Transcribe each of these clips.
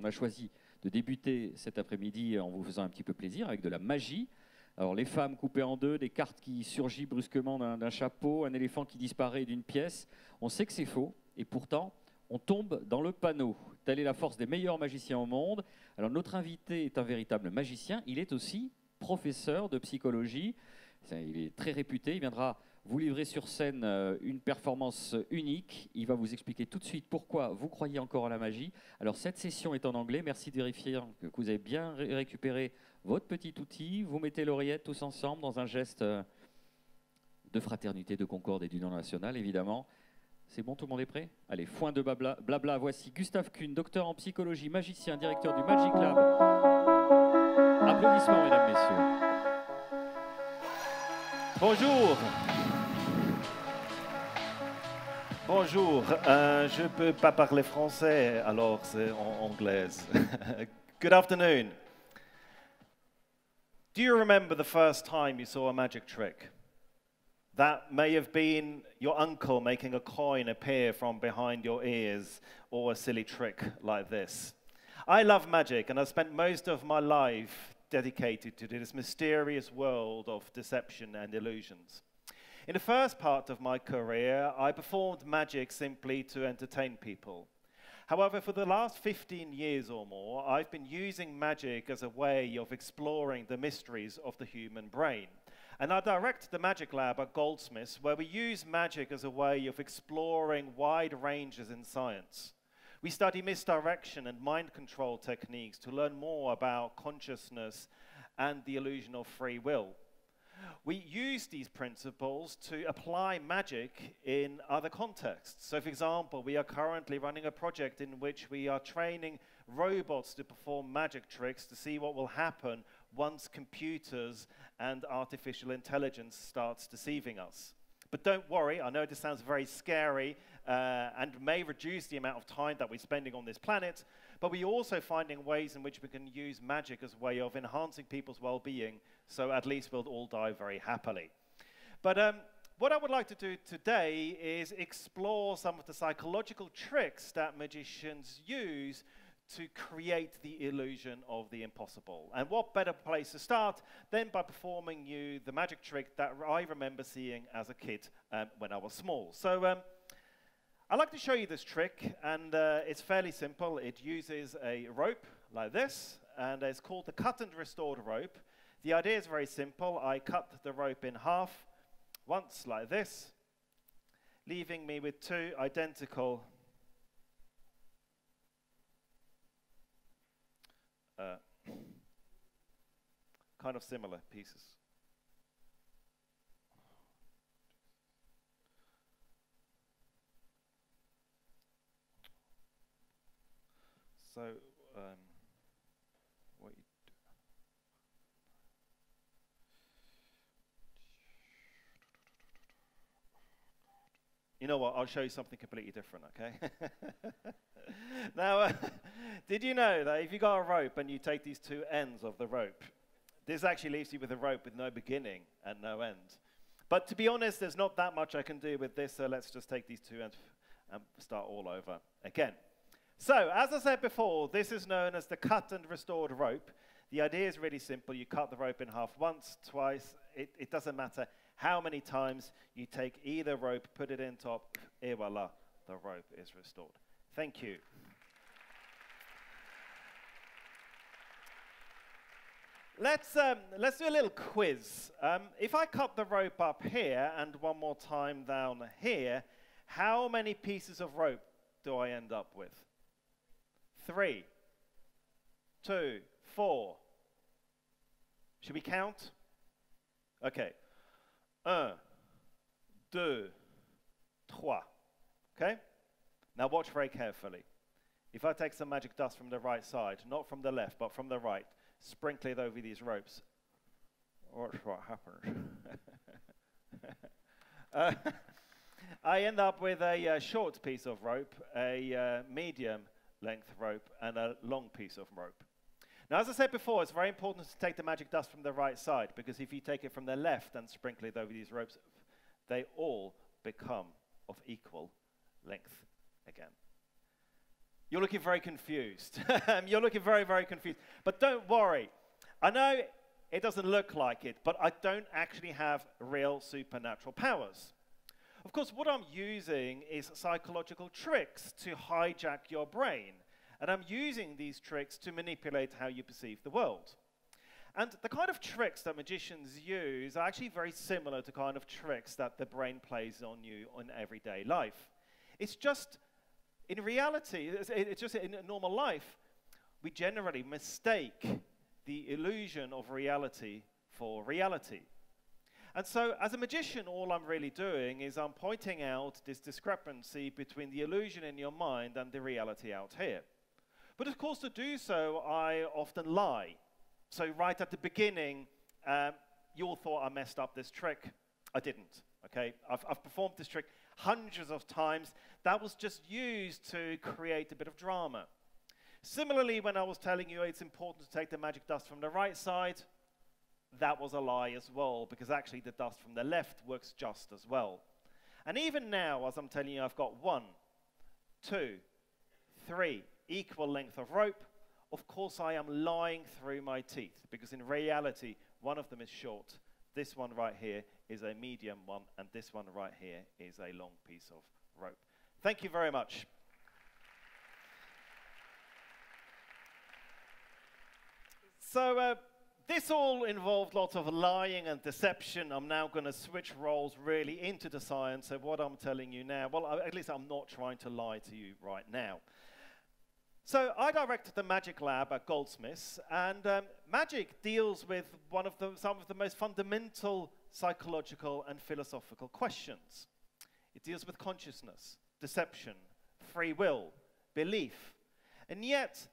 a choisi de débuter cet après-midi en vous faisant un petit peu plaisir avec de la magie. Alors les femmes coupées en deux, des cartes qui surgissent brusquement d'un chapeau, un éléphant qui disparaît d'une pièce. On sait que c'est faux et pourtant on tombe dans le panneau. Telle est la force des meilleurs magiciens au monde. Alors notre invité est un véritable magicien. Il est aussi professeur de psychologie. Il est très réputé. Il viendra vous livrer sur scène une performance unique. Il va vous expliquer tout de suite pourquoi vous croyez encore à la magie. Alors cette session est en anglais. Merci de vérifier que vous avez bien récupéré votre petit outil. Vous mettez l'oreillette tous ensemble dans un geste de fraternité, de concorde et d'union nationale, évidemment. C'est bon, tout le monde est prêt? Allez, foin de blabla, voici Gustav Kuhn, docteur en psychologie, magicien, directeur du Magic Lab. Applaudissements, mesdames, messieurs. Bonjour. Bonjour. Je ne peux pas parler français, alors c'est en anglaise. Good afternoon. Do you remember the first time you saw a magic trick? That may have been your uncle making a coin appear from behind your ears, or a silly trick like this. I love magic, and I've spent most of my life dedicated to this mysterious world of deception and illusions. In the first part of my career, I performed magic simply to entertain people. However, for the last 15 years or more, I've been using magic as a way of exploring the mysteries of the human brain. And I direct the Magic Lab at Goldsmiths, where we use magic as a way of exploring wide ranges in science. We study misdirection and mind control techniques to learn more about consciousness and the illusion of free will. We use these principles to apply magic in other contexts. So, for example, we are currently running a project in which we are training robots to perform magic tricks to see what will happen once computers and artificial intelligence starts deceiving us. But don't worry, I know this sounds very scary and may reduce the amount of time that we're spending on this planet, but we're also finding ways in which we can use magic as a way of enhancing people's well-being, so at least we'll all die very happily. But what I would like to do today is explore some of the psychological tricks that magicians use to create the illusion of the impossible. And what better place to start than by performing you the magic trick that I remember seeing as a kid when I was small. So I'd like to show you this trick, and it's fairly simple. It uses a rope like this, and it's called the cut and restored rope. The idea is very simple. I cut the rope in half, once like this, leaving me with two identical kind of similar pieces. So, what you do? You know what? I'll show you something completely different, okay? Now, did you know that if you got a rope and you take these two ends of the rope, this actually leaves you with a rope with no beginning and no end. But to be honest, there's not that much I can do with this, so let's just take these two ends and start all over again. So, as I said before, this is known as the cut and restored rope. The idea is really simple. You cut the rope in half once, twice. It doesn't matter how many times you take either rope, put it in top, et voila, the rope is restored. Thank you. Let's do a little quiz. If I cut the rope up here and one more time down here, how many pieces of rope do I end up with? 3, 2, 4. Should we count? Okay. 1, 2, 3. Okay? Now watch very carefully. If I take some magic dust from the right side, not from the left, but from the right, sprinkle it over these ropes, watch what happens. I end up with a short piece of rope, a medium length rope, and a long piece of rope. Now, as I said before, it's very important to take the magic dust from the right side, because if you take it from the left and sprinkle it over these ropes, they all become of equal length again. You're looking very confused. You're looking very, very confused. But don't worry. I know it doesn't look like it, but I don't actually have real supernatural powers. Of course, what I'm using is psychological tricks to hijack your brain. And I'm using these tricks to manipulate how you perceive the world. And the kind of tricks that magicians use are actually very similar to kind of tricks that the brain plays on you in everyday life. It's just, in reality, it's just in normal life, we generally mistake the illusion of reality for reality. And so, as a magician, all I'm really doing is I'm pointing out this discrepancy between the illusion in your mind and the reality out here. But of course, to do so, I often lie. So right at the beginning, you all thought I messed up this trick. I didn't, okay? I've performed this trick hundreds of times. That was just used to create a bit of drama. Similarly, when I was telling you it's important to take the magic dust from the right side, that was a lie as well, because actually the dust from the left works just as well. And even now, as I'm telling you, I've got 1, 2, 3 equal length of rope. Of course, I am lying through my teeth, because in reality, one of them is short. This one right here is a medium one, and this one right here is a long piece of rope. Thank you very much. So this all involved lots of lying and deception. I'm now going to switch roles really into the science of what I'm telling you now. Well, at least I'm not trying to lie to you right now. So I directed the Magic Lab at Goldsmiths, and magic deals with some of the most fundamental psychological and philosophical questions. It deals with consciousness, deception, free will, belief. And yet,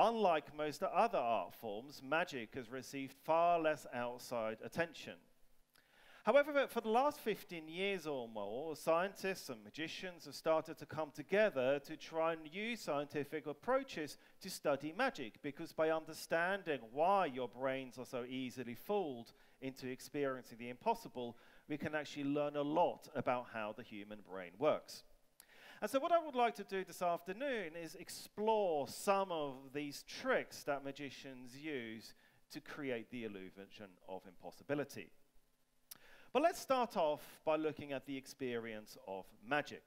unlike most other art forms, magic has received far less outside attention. However, for the last 15 years or more, scientists and magicians have started to come together to try and use scientific approaches to study magic, because by understanding why your brains are so easily fooled into experiencing the impossible, we can actually learn a lot about how the human brain works. And so what I would like to do this afternoon is explore some of these tricks that magicians use to create the illusion of impossibility. But let's start off by looking at the experience of magic.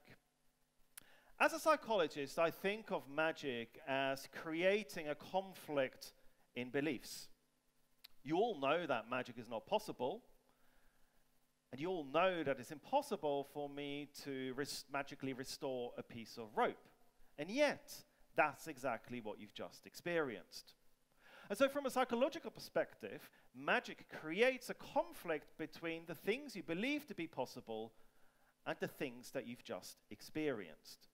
As a psychologist, I think of magic as creating a conflict in beliefs. You all know that magic is not possible, and you all know that it's impossible for me to magically restore a piece of rope. And yet, that's exactly what you've just experienced. And so from a psychological perspective, magic creates a conflict between the things you believe to be possible and the things that you've just experienced.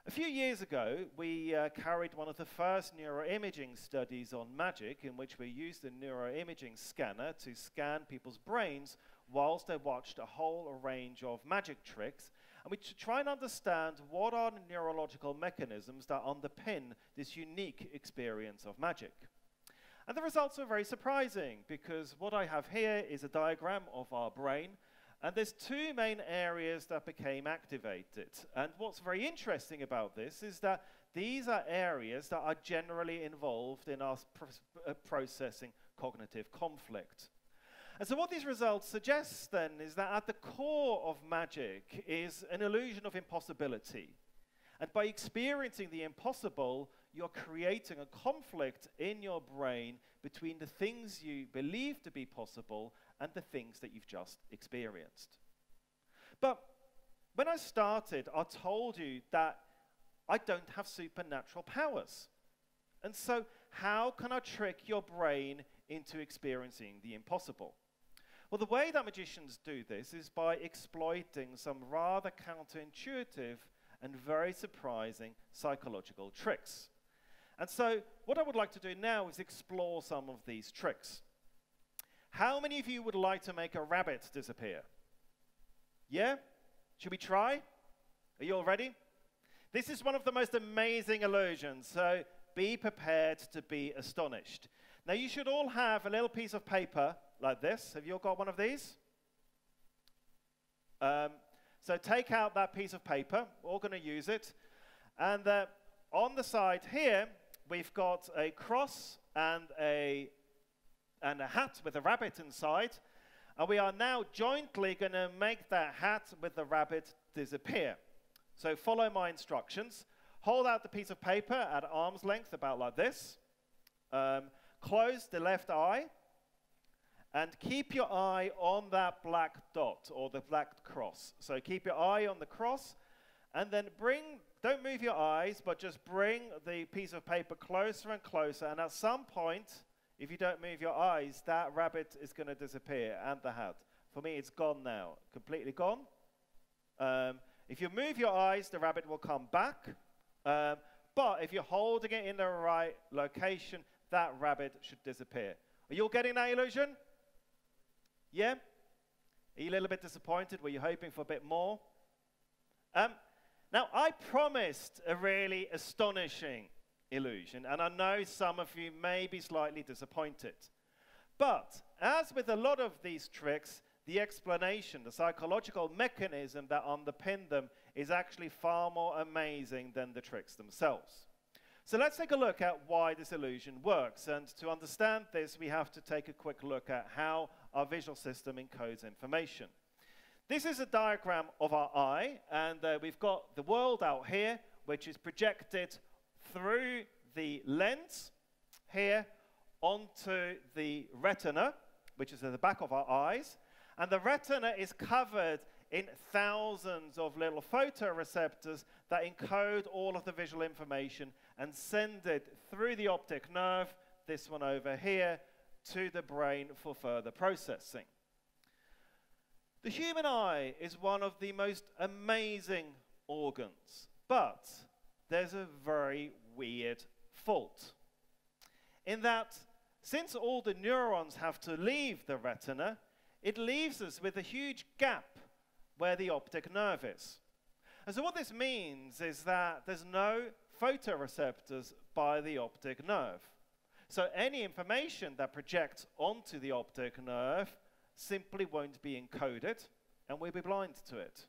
A few years ago, we carried one of the first neuroimaging studies on magic, in which we used a neuroimaging scanner to scan people's brains whilst they watched a whole range of magic tricks, and we try and understand what are the neurological mechanisms that underpin this unique experience of magic. And the results are very surprising, because what I have here is a diagram of our brain, and there's 2 main areas that became activated. And what's very interesting about this is that these are areas that are generally involved in us processing cognitive conflict. And so what these results suggest then is that at the core of magic is an illusion of impossibility. And by experiencing the impossible, you're creating a conflict in your brain between the things you believe to be possible and the things that you've just experienced. But when I started, I told you that I don't have supernatural powers. And so how can I trick your brain into experiencing the impossible? Well, the way that magicians do this is by exploiting some rather counterintuitive and very surprising psychological tricks. And so what I would like to do now is explore some of these tricks. How many of you would like to make a rabbit disappear? Yeah? Should we try? Are you all ready? This is one of the most amazing illusions, so be prepared to be astonished. Now you should all have a little piece of paper like this. Have you all got one of these? So take out that piece of paper. We're all going to use it. And on the side here, we've got a cross and a hat with a rabbit inside. And we are now jointly going to make that hat with the rabbit disappear. So follow my instructions. Hold out the piece of paper at arm's length, about like this. Close the left eye. And keep your eye on that black dot, or the black cross. So keep your eye on the cross. And then don't move your eyes, but just bring the piece of paper closer and closer. And at some point, if you don't move your eyes, that rabbit is going to disappear, and the hat. For me, it's gone now, completely gone. If you move your eyes, the rabbit will come back. But if you're holding it in the right location, that rabbit should disappear. Are you all getting that illusion? Yeah? Are you a little bit disappointed? Were you hoping for a bit more? Now, I promised a really astonishing illusion, and I know some of you may be slightly disappointed. But, as with a lot of these tricks, the explanation, the psychological mechanism that underpin them is actually far more amazing than the tricks themselves. So let's take a look at why this illusion works. And to understand this, we have to take a quick look at how our visual system encodes information. This is a diagram of our eye, and we've got the world out here, which is projected through the lens here onto the retina, which is at the back of our eyes. And the retina is covered in thousands of little photoreceptors that encode all of the visual information and send it through the optic nerve, this one over here, to the brain for further processing. The human eye is one of the most amazing organs, but there's a very weird fault. In that, since all the neurons have to leave the retina, it leaves us with a huge gap where the optic nerve is. And so what this means is that there's no photoreceptors by the optic nerve. So any information that projects onto the optic nerve simply won't be encoded, and we'll be blind to it.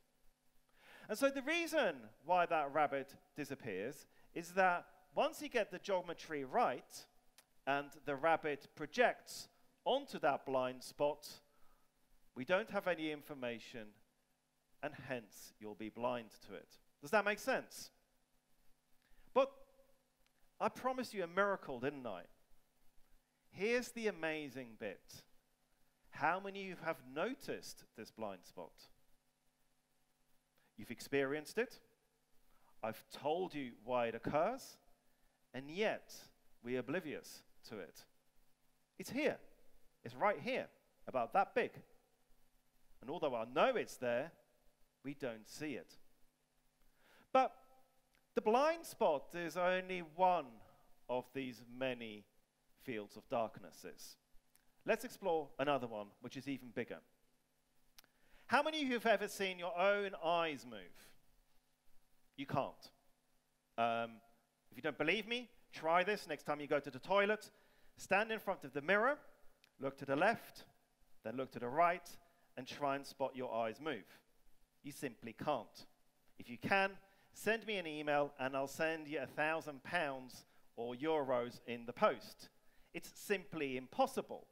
And so the reason why that rabbit disappears is that once you get the geometry right, and the rabbit projects onto that blind spot, we don't have any information, and hence you'll be blind to it. Does that make sense? But I promised you a miracle, didn't I? Here's the amazing bit. How many of you have noticed this blind spot? You've experienced it. I've told you why it occurs, and yet we're oblivious to it. It's here. It's right here, about that big. And although I know it's there, we don't see it. But the blind spot is only one of these many fields of darknesses. Let's explore another one, which is even bigger. How many of you have ever seen your own eyes move? You can't. If you don't believe me, try this next time you go to the toilet. Stand in front of the mirror, look to the left, then look to the right, and try and spot your eyes move. You simply can't. If you can, send me an email and I'll send you £1,000 or euros in the post. It's simply impossible.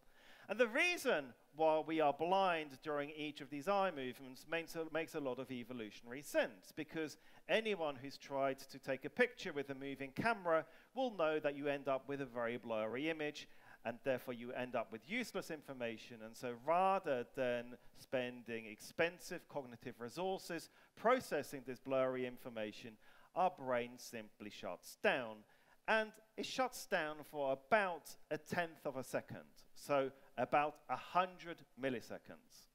And the reason why we are blind during each of these eye movements makes a lot of evolutionary sense, because anyone who's tried to take a picture with a moving camera will know that you end up with a very blurry image, and therefore you end up with useless information. And so rather than spending expensive cognitive resources processing this blurry information, our brain simply shuts down. And it shuts down for about 1/10 of a second, so about 100 milliseconds.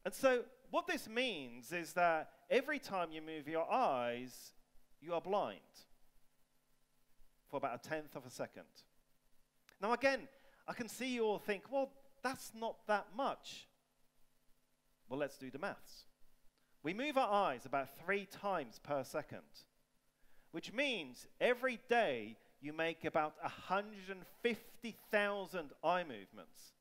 And so what this means is that every time you move your eyes, you are blind for about 1/10 of a second. Now again, I can see you all think, well, that's not that much. Well, let's do the maths. We move our eyes about 3 times per second, which means every day you make about 150,000 eye movements.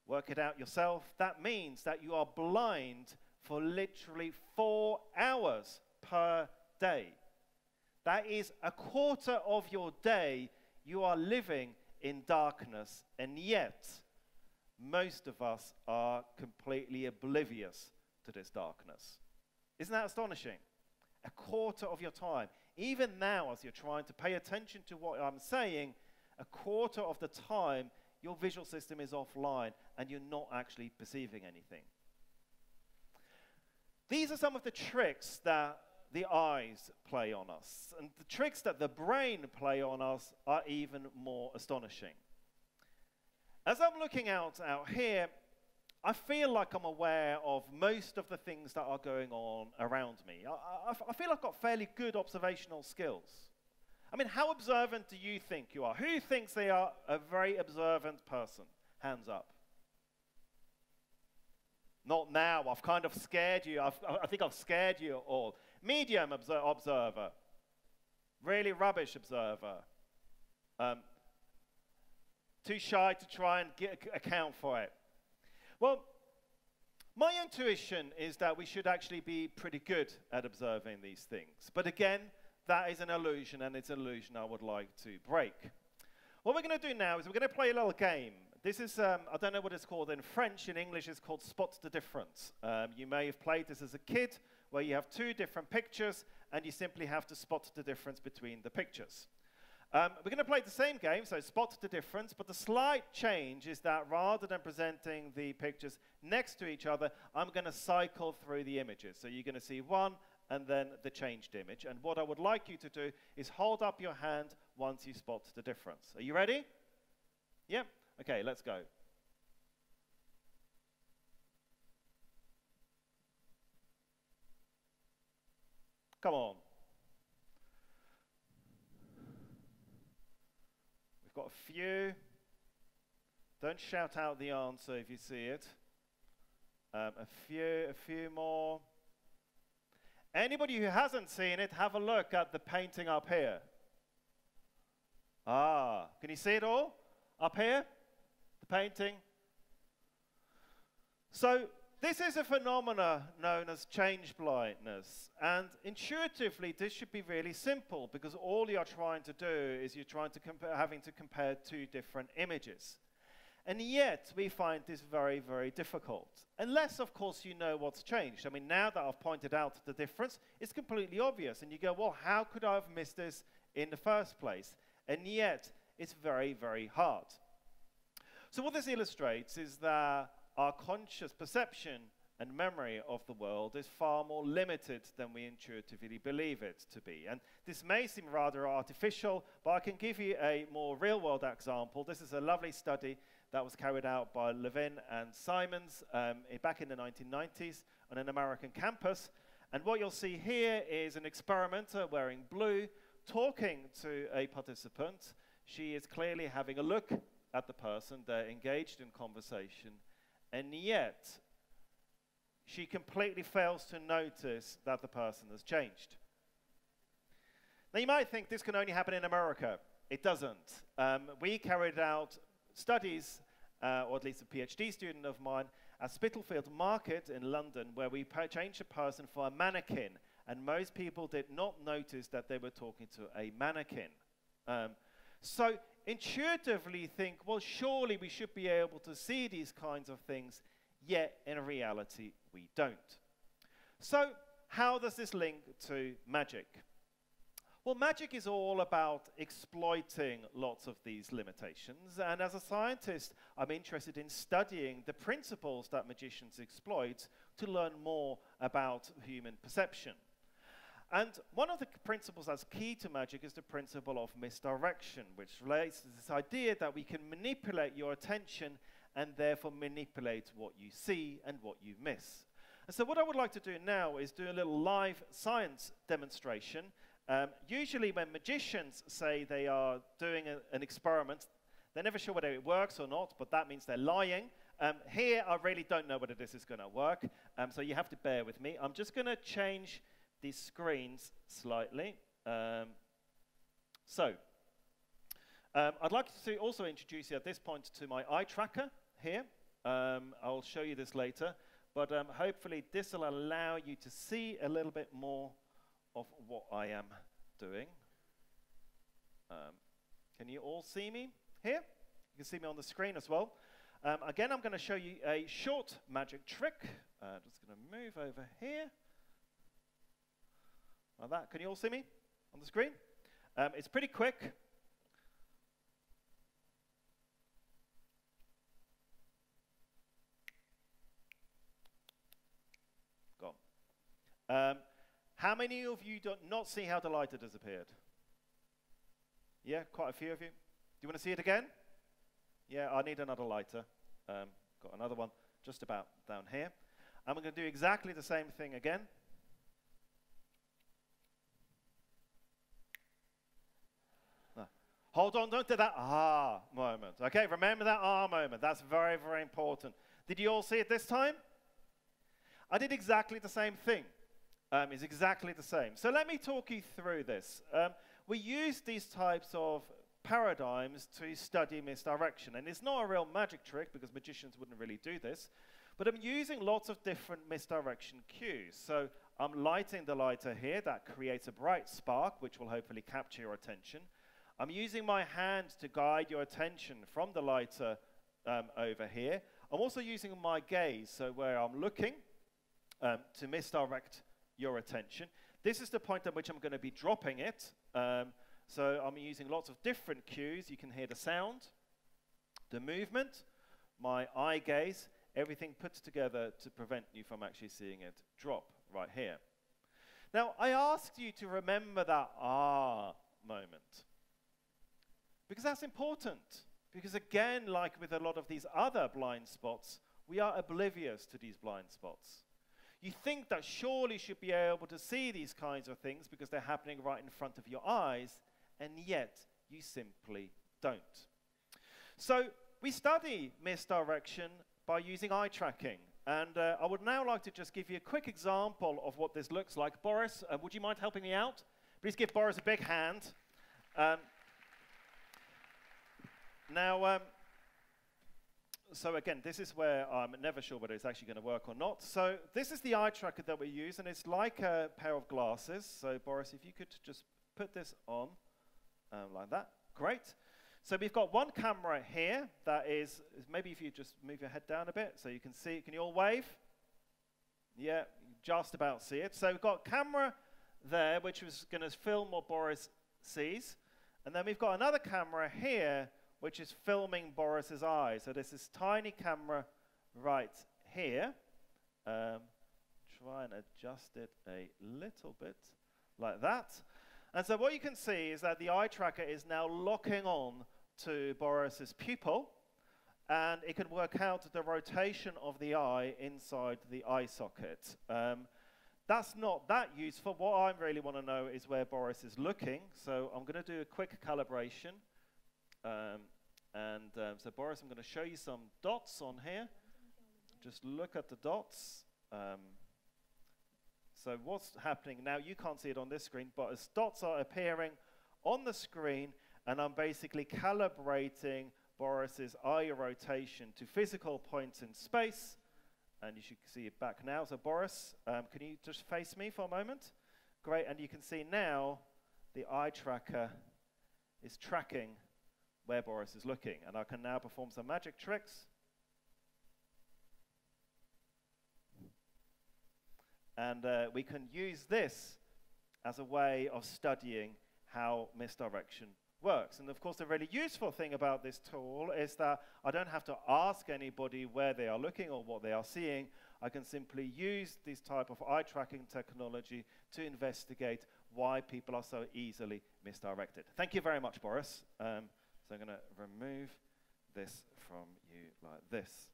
Work it out yourself. That means that you are blind for literally 4 hours per day. That is a quarter of your day you are living in darkness, and yet most of us are completely oblivious to this darkness. Isn't that astonishing? A quarter of your time. Even now, as you're trying to pay attention to what I'm saying, a quarter of the time your visual system is offline and you're not actually perceiving anything. These are some of the tricks that the eyes play on us, and the tricks that the brain play on us are even more astonishing. As I'm looking out here, I feel like I'm aware of most of the things that are going on around me. I feel I've got fairly good observational skills. I mean, how observant do you think you are? Who thinks they are a very observant person? Hands up. Not now. I've kind of scared you. I think I've scared you all. Medium observer. Really rubbish observer. Too shy to try and account for it. Well, my intuition is that we should actually be pretty good at observing these things. But again, that is an illusion, and it's an illusion I would like to break. What we're going to do now is we're going to play a little game. This is, I don't know what it's called in French. In English, it's called Spot the Difference. You may have played this as a kid, where you have two different pictures, and you simply have to spot the difference between the pictures. We're going to play the same game, so spot the difference, but the slight change is that rather than presenting the pictures next to each other, I'm going to cycle through the images. So you're going to see one and then the changed image. And what I would like you to do is hold up your hand once you spot the difference. Are you ready? Yeah? Okay, let's go. Come on. We've got a few. Don't shout out the answer if you see it. A few more. Anybody who hasn't seen it, have a look at the painting up here. Ah, can you see it all? Up here? The painting? So, this is a phenomena known as change blindness, and intuitively this should be really simple because all you're trying to do is you're trying to having to compare two different images. And yet we find this very, very difficult. Unless, of course, you know what's changed. I mean, now that I've pointed out the difference, it's completely obvious. And you go, well, how could I have missed this in the first place? And yet, it's very, very hard. So what this illustrates is that our conscious perception and memory of the world is far more limited than we intuitively believe it to be. And this may seem rather artificial, but I can give you a more real-world example. This is a lovely study that was carried out by Levin and Simons back in the 1990s on an American campus. And what you'll see here is an experimenter wearing blue talking to a participant. She is clearly having a look at the person. They're engaged in conversation. And yet, she completely fails to notice that the person has changed. Now, you might think this can only happen in America. It doesn't. We carried out studies, or at least a PhD student of mine, at Spitalfield Market in London, where we changed a person for a mannequin, and most people did not notice that they were talking to a mannequin. So intuitively think, well, surely we should be able to see these kinds of things, yet in reality we don't. So how does this link to magic? Well, magic is all about exploiting lots of these limitations, and as a scientist, I'm interested in studying the principles that magicians exploit to learn more about human perception. And one of the principles that's key to magic is the principle of misdirection, which relates to this idea that we can manipulate your attention and therefore manipulate what you see and what you miss. And so what I would like to do now is do a little live science demonstration. Usually when magicians say they are doing an experiment, they're never sure whether it works or not, but that means they're lying. Here, I really don't know whether this is going to work, so you have to bear with me. I'm just going to change these screens slightly. I'd like to also introduce you at this point to my eye tracker here. I'll show you this later, but hopefully this will allow you to see a little bit more of what I am doing. Can you all see me here? You can see me on the screen as well. Again, I'm going to show you a short magic trick. Just going to move over here. Like that. Can you all see me on the screen? It's pretty quick. Gone. How many of you do not see how the lighter disappeared? Yeah, quite a few of you. Do you want to see it again? Yeah, I need another lighter. Got another one just about down here. And we're going to do exactly the same thing again. Hold on, don't do that ah moment. Okay, remember that ah moment. That's very, very important. Did you all see it this time? I did exactly the same thing. It's exactly the same. So let me talk you through this. We use these types of paradigms to study misdirection. And it's not a real magic trick because magicians wouldn't really do this. But I'm using lots of different misdirection cues. So I'm lighting the lighter here. That creates a bright spark, which will hopefully capture your attention. I'm using my hand to guide your attention from the lighter over here. I'm also using my gaze, so where I'm looking to misdirect your attention. This is the point at which I'm going to be dropping it. So I'm using lots of different cues. You can hear the sound, the movement, my eye gaze, everything put together to prevent you from actually seeing it drop right here. Now, I asked you to remember that ah moment. Because that's important. Because again, like with a lot of these other blind spots, we are oblivious to these blind spots. You think that surely you should be able to see these kinds of things because they're happening right in front of your eyes, and yet you simply don't. So we study misdirection by using eye tracking. And I would now like to just give you a quick example of what this looks like. Boris, would you mind helping me out? Please give Boris a big hand. Now, so again, this is where I'm never sure whether it's actually going to work or not. So this is the eye tracker that we use, and it's like a pair of glasses. So Boris, if you could just put this on like that. Great. So we've got one camera here that is maybe if you just move your head down a bit so you can see. Can you all wave? Yeah, you just about see it. So we've got camera there, which is going to film what Boris sees. And then we've got another camera here, which is filming Boris's eyes. So there's this tiny camera right here. Try and adjust it a little bit like that. And so what you can see is that the eye tracker is now locking on to Boris's pupil, and it can work out the rotation of the eye inside the eye socket. That's not that useful. What I really want to know is where Boris is looking. So I'm going to do a quick calibration. So Boris, I'm going to show you some dots on here. Just look at the dots. So what's happening now, you can't see it on this screen, but as dots are appearing on the screen, and I'm basically calibrating Boris's eye rotation to physical points in space. And you should see it back now. So Boris, can you just face me for a moment? Great, and you can see now the eye tracker is tracking where Boris is looking. And I can now perform some magic tricks. And we can use this as a way of studying how misdirection works. And of course, the really useful thing about this tool is that I don't have to ask anybody where they are looking or what they are seeing. I can simply use this type of eye tracking technology to investigate why people are so easily misdirected. Thank you very much, Boris. So I'm going to remove this from you like this.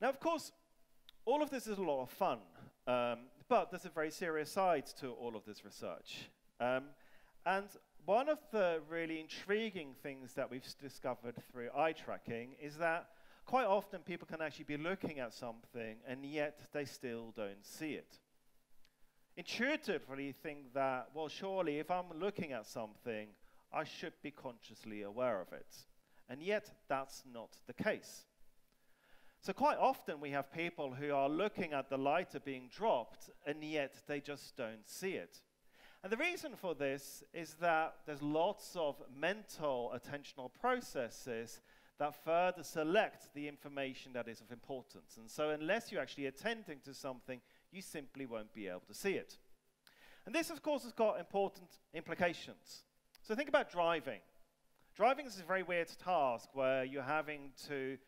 Now, of course, all of this is a lot of fun, but there's a very serious side to all of this research. And one of the really intriguing things that we've discovered through eye tracking is that quite often people can actually be looking at something and yet they still don't see it. Intuitively think that, well, surely if I'm looking at something, I should be consciously aware of it. And yet, that's not the case. So quite often we have people who are looking at the lighter being dropped, and yet they just don't see it. And the reason for this is that there's lots of mental attentional processes that further select the information that is of importance. And so unless you're actually attending to something, you simply won't be able to see it. And this, of course, has got important implications. So think about driving. Driving is a very weird task where you're having to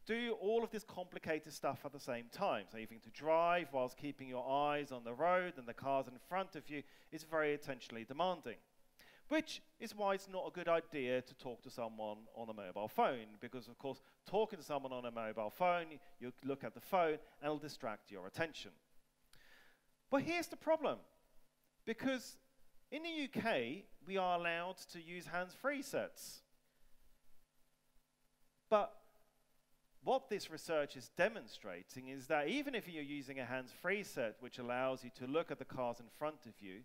do all of this complicated stuff at the same time. So having to drive whilst keeping your eyes on the road and the cars in front of you is very attentionally demanding. Which is why it's not a good idea to talk to someone on a mobile phone, because of course talking to someone on a mobile phone, you look at the phone and it'll distract your attention. But here's the problem, because in the UK we are allowed to use hands-free sets. But what this research is demonstrating is that even if you're using a hands-free set which allows you to look at the cars in front of you,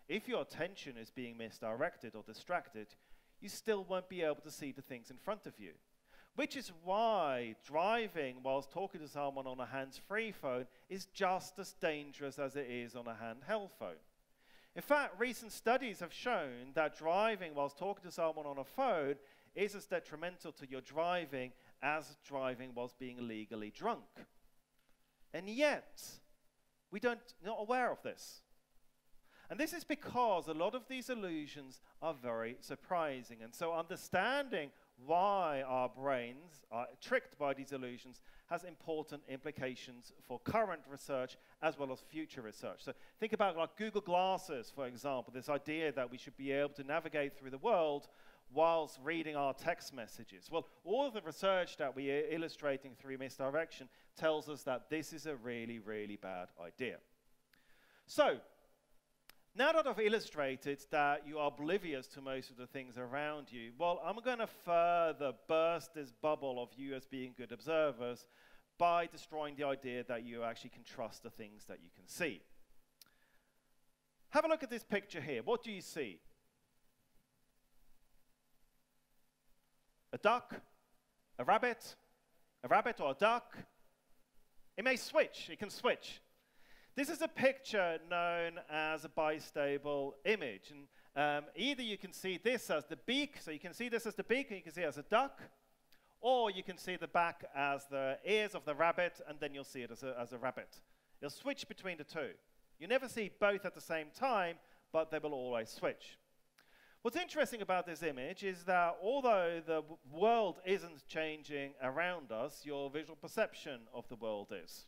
if your attention is being misdirected or distracted, you still won't be able to see the things in front of you. Which is why driving whilst talking to someone on a hands-free phone is just as dangerous as it is on a handheld phone. In fact, recent studies have shown that driving whilst talking to someone on a phone is as detrimental to your driving as driving whilst being legally drunk. And yet, not aware of this. And this is because a lot of these illusions are very surprising. And so understanding why our brains are tricked by these illusions has important implications for current research as well as future research. So think about like Google Glasses, for example, this idea that we should be able to navigate through the world whilst reading our text messages. Well, all of the research that we are illustrating through misdirection tells us that this is a really, really bad idea. So, now that I've illustrated that you are oblivious to most of the things around you, well, I'm going to further burst this bubble of you as being good observers by destroying the idea that you actually can trust the things that you can see. Have a look at this picture here. What do you see? A duck, a rabbit or a duck. It may switch, it can switch. This is a picture known as a bistable image. And either you can see this as the beak, so you can see this as the beak and you can see it as a duck, or you can see the back as the ears of the rabbit and then you'll see it as a rabbit. You'll switch between the two. You never see both at the same time, but they will always switch. What's interesting about this image is that although the world isn't changing around us, your visual perception of the world is.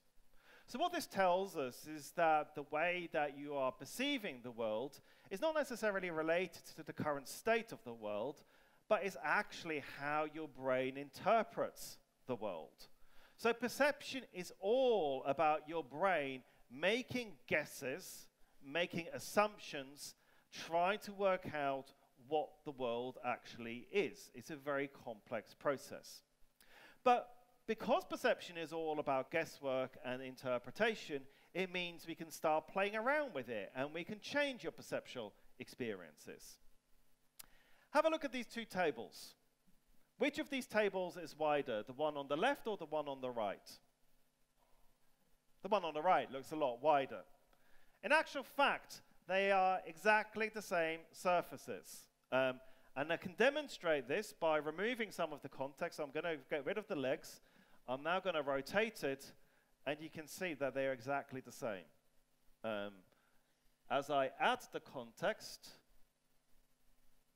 So what this tells us is that the way that you are perceiving the world is not necessarily related to the current state of the world, but is actually how your brain interprets the world. So perception is all about your brain making guesses, making assumptions, trying to work out what the world actually is. It's a very complex process. But because perception is all about guesswork and interpretation, it means we can start playing around with it and we can change your perceptual experiences. Have a look at these two tables. Which of these tables is wider, the one on the left or the one on the right? The one on the right looks a lot wider. In actual fact, they are exactly the same surfaces. And I can demonstrate this by removing some of the context. I'm going to get rid of the legs. I'm now going to rotate it, and you can see that they are exactly the same. As I add the context,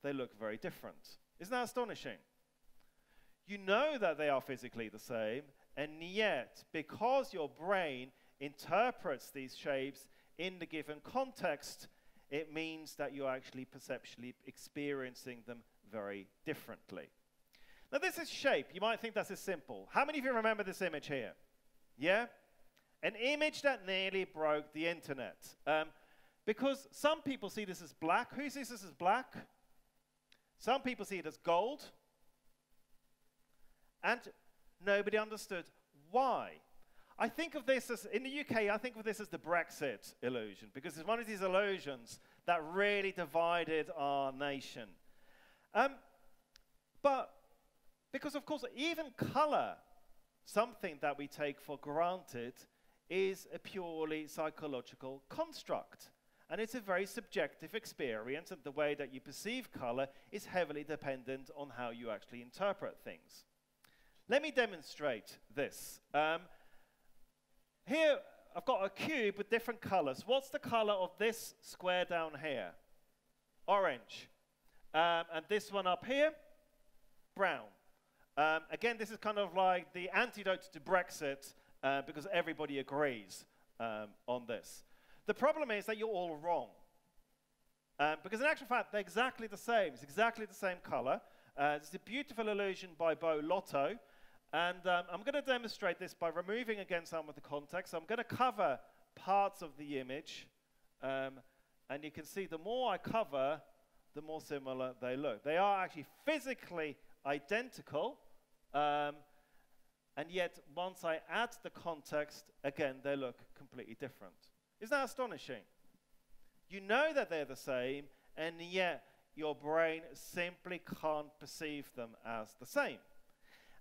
they look very different. Isn't that astonishing? You know that they are physically the same, and yet, because your brain interprets these shapes in the given context, it means that you're actually perceptually experiencing them very differently. Now this is shape. You might think that's as simple. How many of you remember this image here? Yeah? An image that nearly broke the internet. Because some people see this as black. Who sees this as black? Some people see it as gold. And nobody understood why. I think of this as, in the UK, I think of this as the Brexit illusion, because it's one of these illusions that really divided our nation. But Because, of course, even color, something that we take for granted, is a purely psychological construct. And it's a very subjective experience, and the way that you perceive color is heavily dependent on how you actually interpret things. Let me demonstrate this. Here, I've got a cube with different colors. What's the color of this square down here? Orange. And this one up here? Brown. Again, this is kind of like the antidote to Brexit, because everybody agrees on this. The problem is that you're all wrong. Because in actual fact, they're exactly the same. It's exactly the same color. It's a beautiful illusion by Bo Lotto. And I'm going to demonstrate this by removing again some of the context. So I'm going to cover parts of the image. And you can see the more I cover, the more similar they look. They are actually physically identical. And yet, once I add the context, again, they look completely different. Isn't that astonishing? You know that they're the same, and yet your brain simply can't perceive them as the same.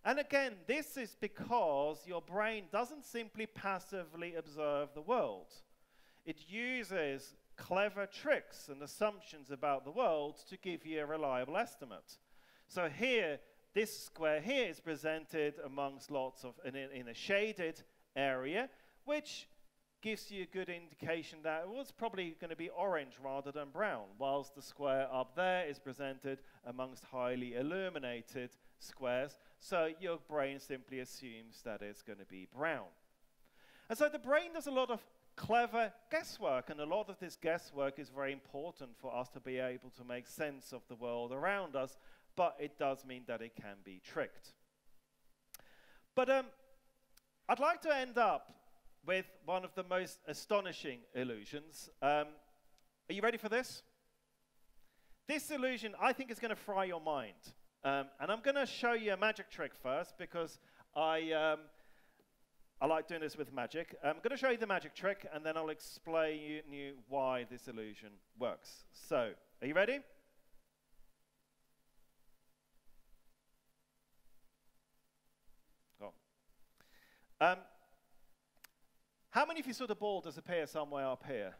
And again, this is because your brain doesn't simply passively observe the world. It uses clever tricks and assumptions about the world to give you a reliable estimate. So here, this square here is presented amongst lots of, in a shaded area, which gives you a good indication that it was probably going to be orange rather than brown, whilst the square up there is presented amongst highly illuminated squares, so your brain simply assumes that it's going to be brown. And so the brain does a lot of clever guesswork, and a lot of this guesswork is very important for us to be able to make sense of the world around us, but it does mean that it can be tricked. But I'd like to end up with one of the most astonishing illusions. Are you ready for this? This illusion, I think, is going to fry your mind. And I'm going to show you a magic trick first, because I like doing this with magic. I'm going to show you the magic trick, and then I'll explain you why this illusion works. So, are you ready? Oh. How many of you saw the ball disappear somewhere up here?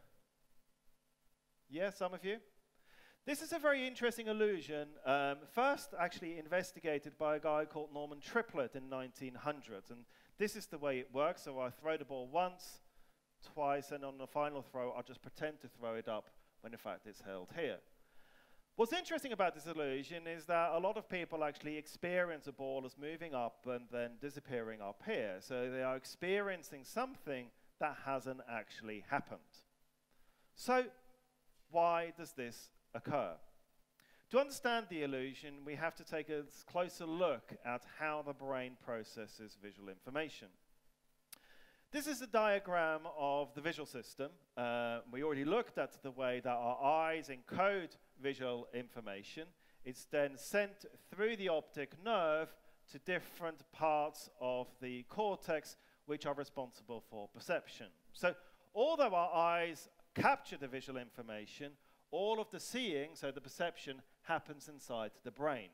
Yeah, some of you? This is a very interesting illusion, first actually investigated by a guy called Norman Triplett in 1900. And this is the way it works. So I throw the ball once, twice, and on the final throw, I'll just pretend to throw it up when in fact it's held here. What's interesting about this illusion is that a lot of people actually experience a ball as moving up and then disappearing up here. So they are experiencing something that hasn't actually happened. So why does this occur? To understand the illusion, we have to take a closer look at how the brain processes visual information. This is a diagram of the visual system. We already looked at the way that our eyes encode visual information. It's then sent through the optic nerve to different parts of the cortex, which are responsible for perception. So although our eyes capture the visual information, all of the seeing, so the perception, happens inside the brain.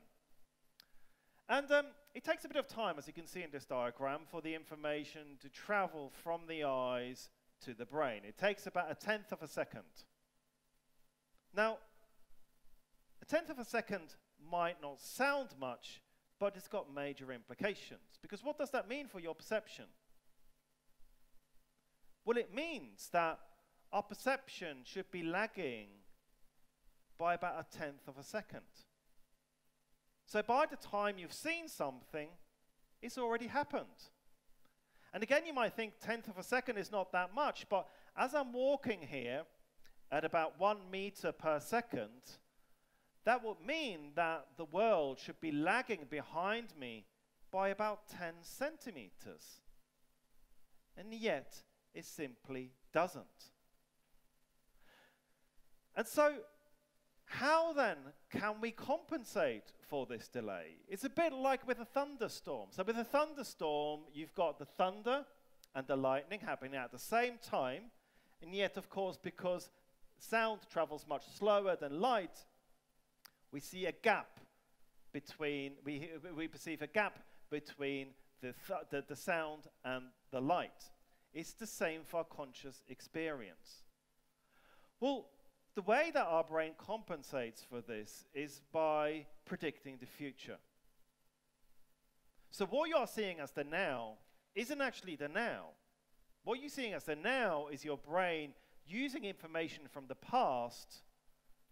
And it takes a bit of time, as you can see in this diagram, for the information to travel from the eyes to the brain. It takes about 1/10 of a second. Now, 1/10 of a second might not sound much, but it's got major implications. Because what does that mean for your perception? Well, it means that our perception should be lagging by about 1/10 of a second. So by the time you've seen something, it's already happened. And again, you might think 1/10 of a second is not that much, but as I'm walking here at about 1 meter per second, that would mean that the world should be lagging behind me by about 10 centimeters. And yet, it simply doesn't. And so, how then can we compensate for this delay? It's a bit like with a thunderstorm. So with a thunderstorm, you've got the thunder and the lightning happening at the same time. And yet, of course, because sound travels much slower than light, we see a gap between, we perceive a gap between the sound and the light. It's the same for our conscious experience. Well, the way that our brain compensates for this is by predicting the future. So what you're seeing as the now isn't actually the now. What you're seeing as the now is your brain using information from the past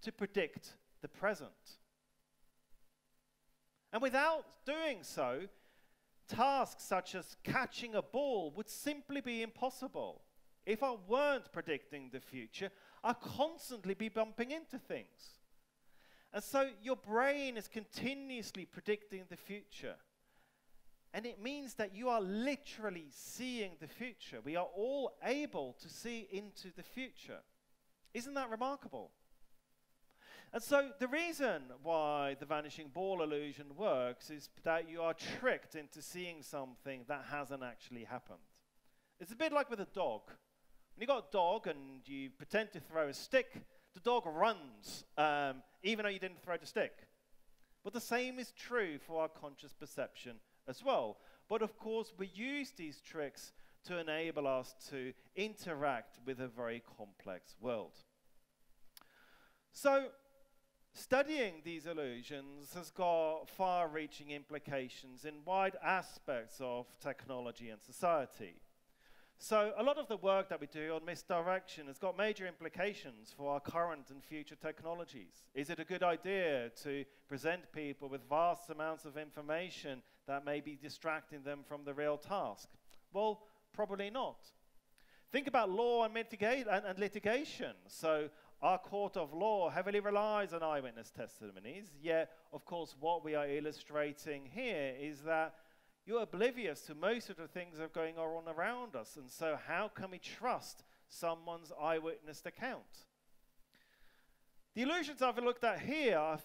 to predict the present. And without doing so, tasks such as catching a ball would simply be impossible. If I weren't predicting the future, I'd constantly be bumping into things. And so your brain is continuously predicting the future. And it means that you are literally seeing the future. We are all able to see into the future. Isn't that remarkable? And so the reason why the vanishing ball illusion works is that you are tricked into seeing something that hasn't actually happened. It's a bit like with a dog. When you've got a dog and you pretend to throw a stick, the dog runs, even though you didn't throw the stick. But the same is true for our conscious perception as well. But of course, we use these tricks to enable us to interact with a very complex world. So, studying these illusions has got far-reaching implications in wide aspects of technology and society. So a lot of the work that we do on misdirection has got major implications for our current and future technologies. Is it a good idea to present people with vast amounts of information that may be distracting them from the real task? Well, probably not. Think about law and litigation. So our court of law heavily relies on eyewitness testimonies, yet, of course, what we are illustrating here is that you're oblivious to most of the things that are going on around us, and so how can we trust someone's eyewitness account? The illusions I've looked at here are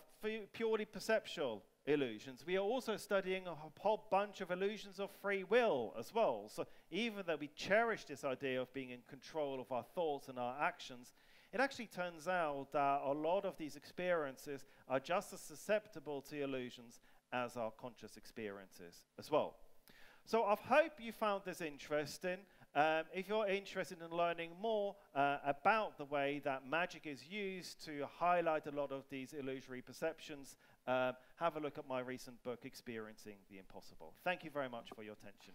purely perceptual illusions. We are also studying a whole bunch of illusions of free will as well. So even though we cherish this idea of being in control of our thoughts and our actions, it actually turns out that a lot of these experiences are just as susceptible to illusions as our conscious experiences as well. So I hope you found this interesting. If you're interested in learning more about the way that magic is used to highlight a lot of these illusory perceptions, have a look at my recent book, Experiencing the Impossible. Thank you very much for your attention.